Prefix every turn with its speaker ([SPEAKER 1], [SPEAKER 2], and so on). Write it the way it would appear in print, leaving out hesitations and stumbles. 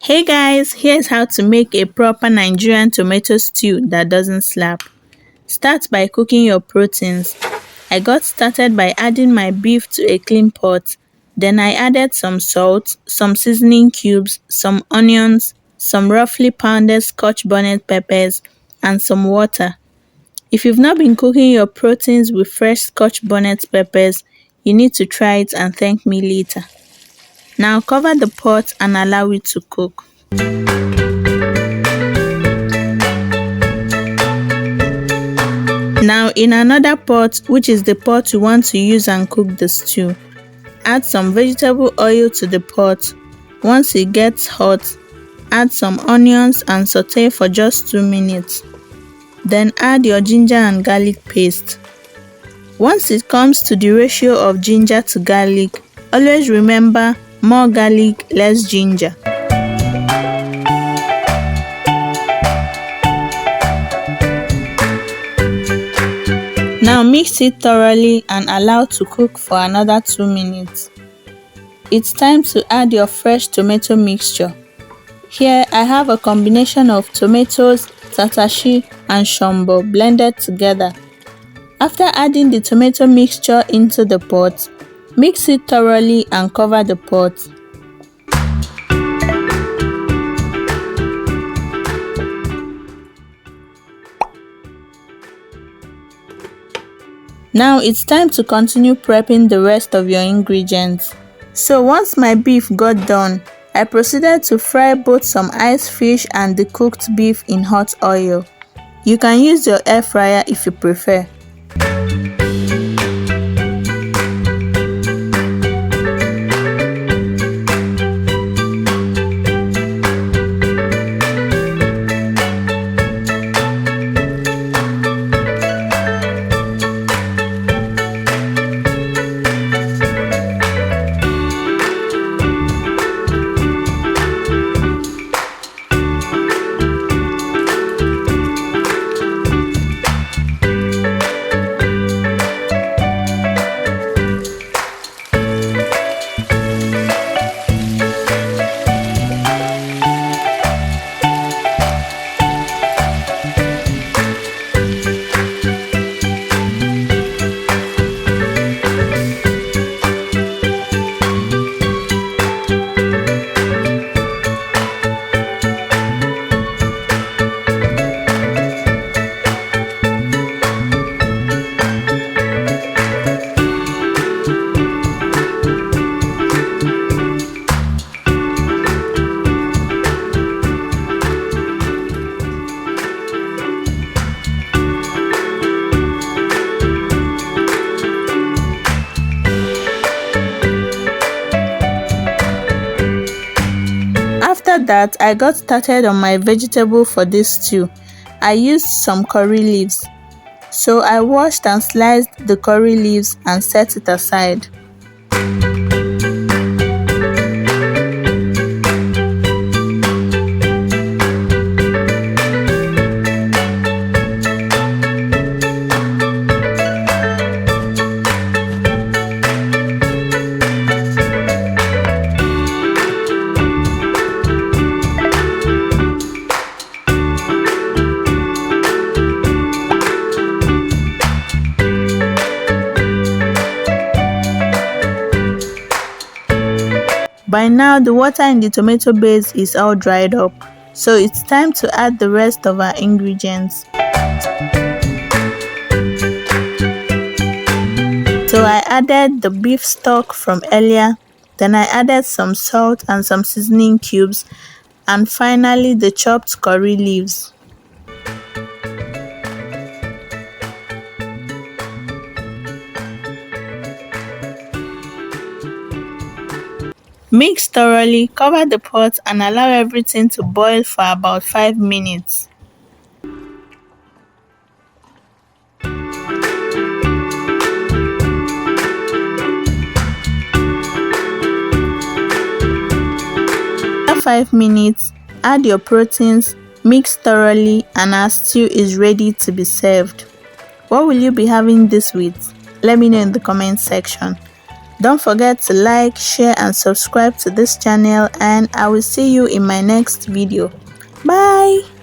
[SPEAKER 1] Hey guys, here's how to make a proper Nigerian tomato stew that doesn't slap. Start by cooking your proteins. I got started by adding my beef to a clean pot. Then I added some salt, some seasoning cubes, some onions, some roughly pounded Scotch bonnet peppers, and some water. If you've not been cooking your proteins with fresh Scotch bonnet peppers, you need to try it and thank me later. Now cover the pot and allow it to cook. Now in another pot, which is the pot you want to use and cook the stew, add some vegetable oil to the pot. Once it gets hot, add some onions and saute for just 2 minutes. Then add your ginger and garlic paste. Once it comes to the ratio of ginger to garlic, always remember more garlic, less ginger. Now mix it thoroughly and allow to cook for another 2 minutes. It's time to add your fresh tomato mixture. Here I have a combination of tomatoes, tatashi and shombo blended together. After adding the tomato mixture into the pot, mix it thoroughly and cover the pot. Now it's time to continue prepping the rest of your ingredients. So once my beef got done, I proceeded to fry both some iced fish and the cooked beef in hot oil. You can use your air fryer if you prefer. After that, I got started on my vegetable for this stew. I used some curry leaves. So I washed and sliced the curry leaves and set it aside. By now, the water in the tomato base is all dried up, so it's time to add the rest of our ingredients. So I added the beef stock from earlier, then I added some salt and some seasoning cubes, and finally the chopped curry leaves. Mix thoroughly, cover the pot and allow everything to boil for about 5 minutes. After 5 minutes, add your proteins, mix thoroughly, and our stew is ready to be served. What will you be having this with? Let me know in the comment section. Don't forget to like, share and subscribe to this channel, and I will see you in my next video. Bye.